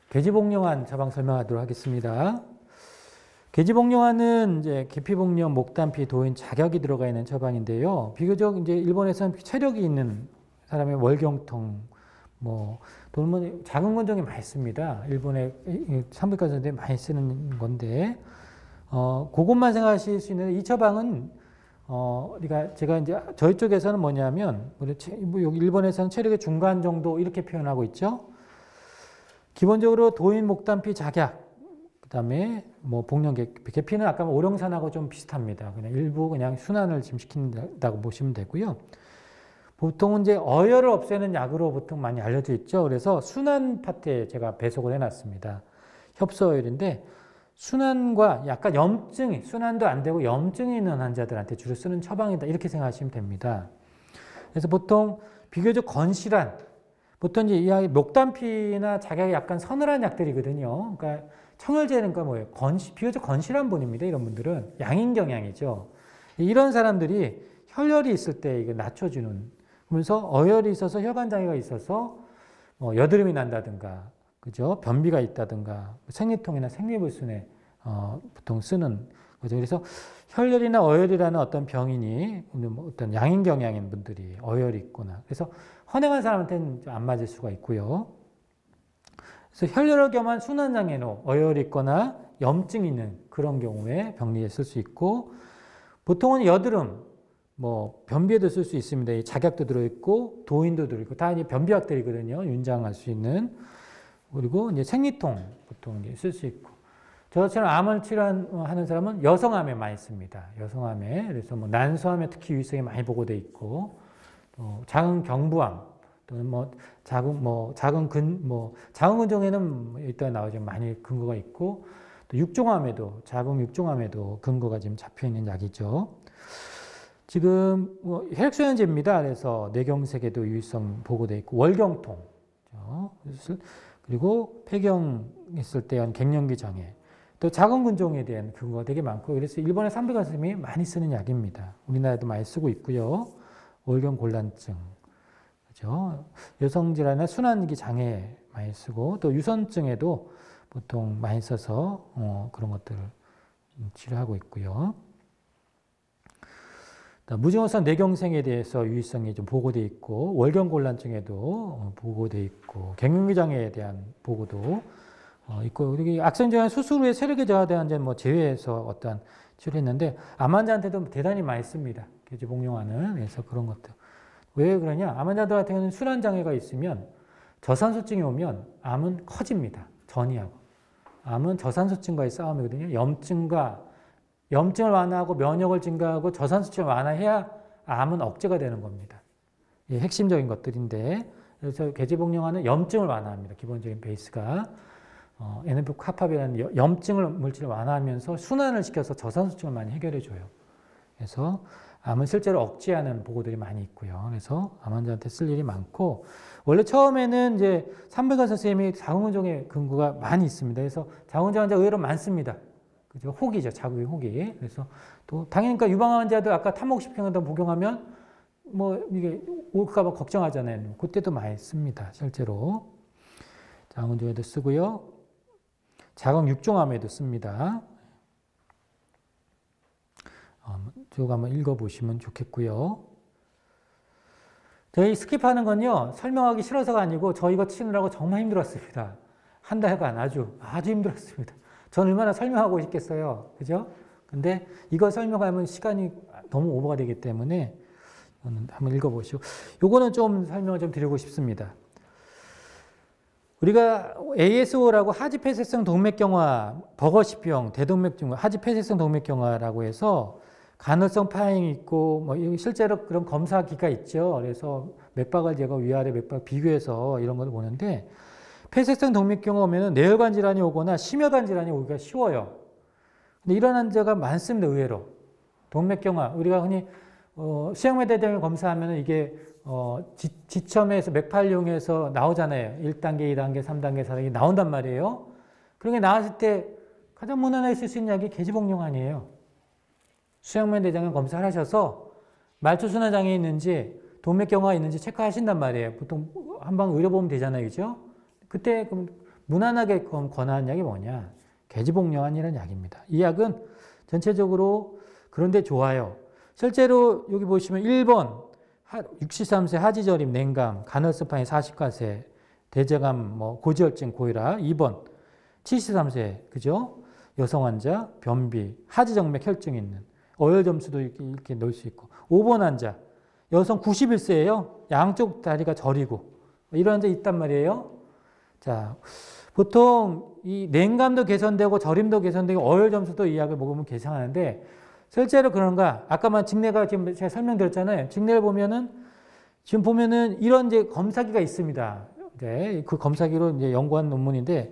계지복용환 처방 설명하도록 하겠습니다. 계지복용환은 이제 계피복용, 목단피, 도인, 자격이 들어가 있는 처방인데요. 비교적 이제 일본에서는 체력이 있는 사람의 월경통, 또는 작은 건종이 많이 씁니다. 일본의 산부인과에서 많이 쓰는 건데, 그것만 생각하실 수 있는 이 처방은, 그러니까 제가 이제 저희 쪽에서는 뭐냐면, 여기 일본에서는 체력의 중간 정도 이렇게 표현하고 있죠. 기본적으로 도인, 목단피, 작약, 그 다음에 복용 계피는 아까 오령산하고 좀 비슷합니다. 그냥 일부 그냥 순환을 지금 시킨다고 보시면 되고요. 보통은 이제 어혈을 없애는 약으로 보통 많이 알려져 있죠. 그래서 순환 파트에 제가 배속을 해놨습니다. 협소어혈인데 순환과 약간 염증이, 순환도 안 되고 염증이 있는 환자들한테 주로 쓰는 처방이다. 이렇게 생각하시면 됩니다. 그래서 보통 비교적 건실한, 보통 이제 이 약이 목단피나 작약이 약간 서늘한 약들이거든요. 그러니까 청혈제는 그러니까 뭐예요? 비교적 건실한 분입니다. 이런 분들은 양인 경향이죠. 이런 사람들이 혈열이 있을 때 이게 낮춰주는, 그러면서 어혈이 있어서 혈관 장애가 있어서 여드름이 난다든가, 그죠? 변비가 있다든가, 생리통이나 생리불순에 보통 쓰는 거죠. 그래서 혈열이나 어혈이라는 어떤 병인이 어떤 양인 경향인 분들이 어혈이 있거나, 그래서 헌행한 사람한테는 안 맞을 수가 있고요. 그래서 혈열을 겸한 순환장애로 어혈이 있거나 염증이 있는 그런 경우에 병리에 쓸 수 있고, 보통은 여드름, 변비에도 쓸 수 있습니다. 이 작약도 들어있고, 도인도 들어있고, 다 이제 변비약들이거든요. 윤장할 수 있는. 그리고 이제 생리통 보통 이제 쓸 수 있고. 저처럼 암을 치료하는 사람은 여성암에 많이 씁니다. 여성암에. 그래서 난소암에 특히 유의성이 많이 보고돼 있고, 작은 경부암, 또는 작은 근종에는 일단 나오지만 많이 근거가 있고, 또 육종암에도, 자궁 육종암에도 근거가 지금 잡혀 있는 약이죠. 지금 혈액소염제입니다. 그래서 뇌경색에도 유의성 보고돼 있고, 월경통, 그리고 폐경했을 때 갱년기 장애, 또 작은 근종에 대한 근거가 되게 많고, 그래서 일본의 산부인과 선생님이 많이 쓰는 약입니다. 우리나라에도 많이 쓰고 있고요. 월경곤란증, 그죠? 여성질환이나 순환기 장애 많이 쓰고, 또 유선증에도 보통 많이 써서 그런 것들을 치료하고 있고요. 무증후성 뇌경색에 대해서 유의성이 좀 보고돼 있고, 월경곤란증에도 보고돼 있고, 갱년기 장애에 대한 보고도 있고, 그리고 악성질환 수술 후에 체력이 저하된 환자는 제외해서 어떤 치료했는데, 암 환자한테도 대단히 많이 씁니다. 계지복용환은. 그래서 그런 것들. 왜 그러냐? 암 환자들 같은 경우는 순환 장애가 있으면 저산소증이 오면 암은 커집니다. 전이하고. 암은 저산소증과의 싸움이거든요. 염증을 완화하고 면역을 증가하고 저산소증을 완화해야 암은 억제가 되는 겁니다. 이 핵심적인 것들인데, 그래서 계지복용환은 염증을 완화합니다. 기본적인 베이스가. NF-kappa비라는 염증을 물질을 완화하면서 순환을 시켜서 저산소증을 많이 해결해줘요. 그래서 암은 실제로 억제하는 보고들이 많이 있고요. 그래서 암 환자한테 쓸 일이 많고, 원래 처음에는 이제 산부인과 선생님이 자궁근종의 근거가 많이 있습니다. 그래서 자궁근종 환자 의외로 많습니다. 그죠? 혹이죠. 자궁의 혹이. 그래서 또 당연히 그러니까 유방암 환자도 아까 탐목식평에다 복용하면 이게 올까봐 걱정하잖아요. 그때도 많이 씁니다. 실제로. 자궁근종에도 쓰고요. 자궁 육종암에도 씁니다. 저거 한번 읽어보시면 좋겠고요. 저희 스킵하는 건요, 설명하기 싫어서가 아니고 저 이거 치느라고 정말 힘들었습니다. 한 달간 아주 힘들었습니다. 저는 얼마나 설명하고 싶겠어요. 그죠? 근데 이거 설명하면 시간이 너무 오버가 되기 때문에 한번 읽어보시고, 요거는 좀 설명을 좀 드리고 싶습니다. 우리가 ASO라고 하지폐쇄성 동맥경화, 버거시병, 대동맥증, 하지폐쇄성 동맥경화라고 해서 간헐성 파행이 있고, 실제로 그런 검사기가 있죠. 그래서 맥박을 재고 위아래 맥박 비교해서 이런 걸 보는데, 폐쇄성 동맥경화 오면은 뇌혈관 질환이 오거나 심혈관 질환이 오기가 쉬워요. 근데 이런 환자가 많습니다, 의외로. 동맥경화, 우리가 흔히 수양맥대장을 검사하면 이게 지첨에서 맥팔용에서 나오잖아요. 1단계, 2단계, 3단계, 4단계 나온단 말이에요. 그런 게 나왔을 때 가장 무난하게 쓸 수 있는 약이 계지복용환이에요. 수양맥대장을 검사를 하셔서 말초순환 장애 있는지 동맥경화가 있는지 체크하신단 말이에요. 보통 한방 의료 보면 되잖아요. 그죠? 그때 그럼 무난하게 권하는 약이 뭐냐? 계지복령환이라는 약입니다. 이 약은 전체적으로 그런데 좋아요. 실제로 여기 보시면 1번 63세 하지저림, 냉감, 간헐스파인 40가세, 대저감, 고지혈증, 고혈압. 2번 73세, 그죠? 여성 환자, 변비, 하지정맥 혈증 있는, 어혈 점수도 이렇게 넣을 수 있고. 5번 환자, 여성 91세예요. 양쪽 다리가 저리고. 이런 환자 있단 말이에요. 자, 보통 이 냉감도 개선되고 저림도 개선되고 어혈 점수도 이 약을 먹으면 개선하는데 실제로 그런가? 아까만 직내가 지금 제가 설명드렸잖아요. 직내를 보면은 지금 보면은 이런 이제 검사기가 있습니다. 네, 그 검사기로 이제 연구한 논문인데,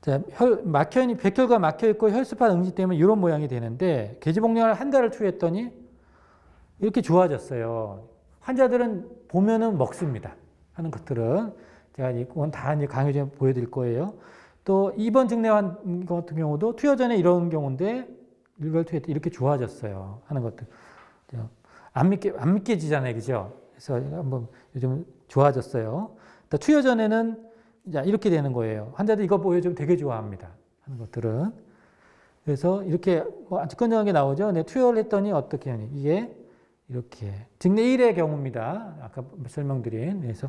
자, 백혈과 막혀 있고 혈수판 응시 때문에 이런 모양이 되는데 계지복령을 한 달을 투여했더니 이렇게 좋아졌어요. 환자들은 보면은 먹습니다. 하는 것들은 제가 이건 다 이제 강의 중에 보여드릴 거예요. 또 2번 직내환 같은 경우도 투여 전에 이런 경우인데 일괄 투여했더니 이렇게 좋아졌어요. 하는 것들. 안 믿겨지잖아요. 그죠? 그래서 한번 요즘 좋아졌어요. 투여 전에는 이렇게 되는 거예요. 환자들 이거 보여주면 되게 좋아합니다. 하는 것들은. 그래서 이렇게 아주 건강하게 나오죠. 네, 투여를 했더니 어떻게 하니? 이게 이렇게 직내 1의 경우입니다. 아까 설명드린. 그래서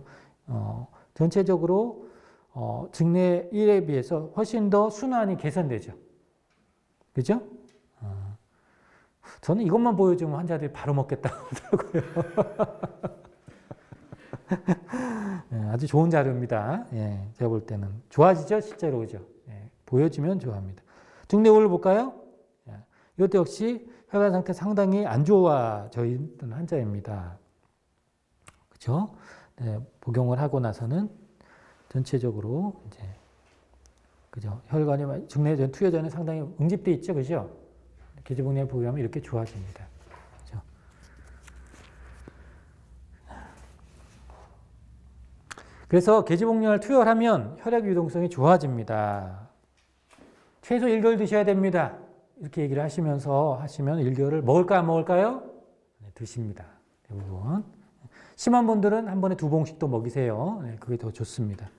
전체적으로 직내 1에 비해서 훨씬 더 순환이 개선되죠. 그죠? 저는 이것만 보여주면 환자들이 바로 먹겠다고 하더라고요. 네, 아주 좋은 자료입니다. 예, 제가 볼 때는. 좋아지죠? 실제로. 그죠? 예, 보여주면 좋아합니다. 직내 5를 볼까요? 예, 이것도 역시 혈관 상태 상당히 안 좋아져 있던 환자입니다. 그죠? 네, 복용을 하고 나서는 전체적으로 이제, 그죠? 혈관이 직내 투여 전에 상당히 응집돼 있죠? 그죠? 계지복령을 복용하면 이렇게 좋아집니다. 그죠? 그래서 계지복령을 투여하면 혈액 유동성이 좋아집니다. 최소 1개월 드셔야 됩니다. 이렇게 얘기를 하시면 1개월을 먹을까 안 먹을까요? 네, 드십니다. 대부분. 심한 분들은 한 번에 2봉씩도 먹이세요. 네, 그게 더 좋습니다.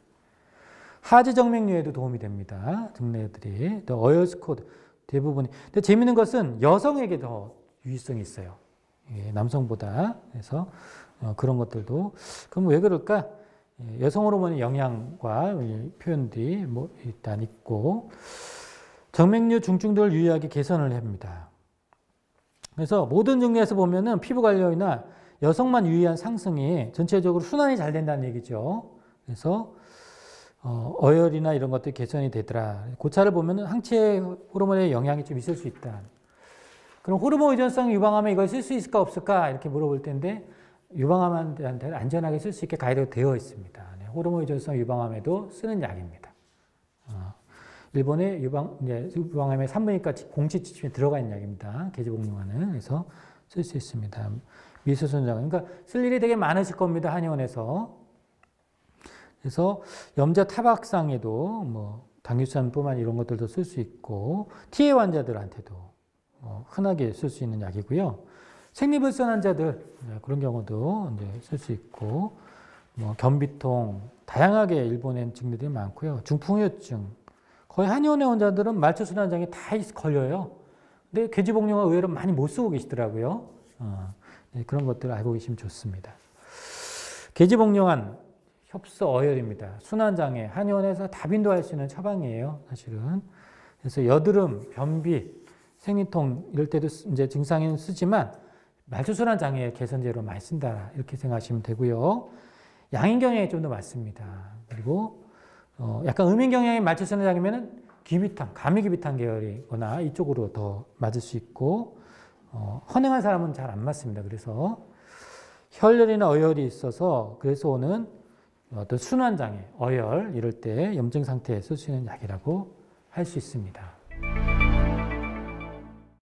하지정맥류에도 도움이 됩니다. 등내들이. 또 어혈스코드 대부분이. 근데 재미있는 것은 여성에게 더 유의성이 있어요. 예, 남성보다. 그래서 그런 것들도. 그럼 왜 그럴까? 예, 여성 호르몬의 영향과 표현들이 일단 있고, 정맥류 중증도를 유의하게 개선을 합니다. 그래서 모든 증례에서 보면은 피부 관리나 여성만 유의한 상승이 전체적으로 순환이 잘 된다는 얘기죠. 그래서 어혈이나 이런 것들이 개선이 되더라. 고차를 보면은 항체 호르몬의 영향이 좀 있을 수 있다. 그럼 호르몬 의존성 유방암에 이걸 쓸 수 있을까 없을까 이렇게 물어볼 텐데 유방암한테 안전하게 쓸 수 있게 가이드가 되어 있습니다. 네, 호르몬 의존성 유방암에도 쓰는 약입니다. 일본의 유방암의 산부인과 공식 지침에 들어가 있는 약입니다. 계지복령환은. 그래서 쓸 수 있습니다. 미수선장. 그러니까 쓸 일이 되게 많으실 겁니다. 한의원에서. 그래서 염자 타박상에도 당뇨산뿐만 이런 것들도 쓸 수 있고 TA 환자들한테도 흔하게 쓸 수 있는 약이고요. 생리불순 환자들 그런 경우도 쓸 수 있고 변비통 다양하게 일본엔 증례들이 많고요. 중풍후유증 거의 한의원의 환자들은 말초순환장애 다 걸려요. 근데 계지복령환 의외로 많이 못 쓰고 계시더라고요. 네, 그런 것들을 알고 계시면 좋습니다. 계지복령환 흡수 어혈입니다. 순환장애 한의원에서 다 빈도할 수 있는 처방이에요. 사실은. 그래서 여드름, 변비, 생리통 이럴 때도 이제 증상에는 쓰지만 말초순환장애 개선제로 많이 쓴다 이렇게 생각하시면 되고요. 양인경향이 좀 더 많습니다. 그리고 약간 음인경향이 말초순환장애면은 귀비탕, 가미귀비탕 계열이거나 이쪽으로 더 맞을 수 있고 헌행한 사람은 잘 안 맞습니다. 그래서 혈열이나 어혈이 있어서 그래서 오는 어떤 순환장애, 어혈 이럴 때 염증 상태에 쓸 수 있는 약이라고 할 수 있습니다.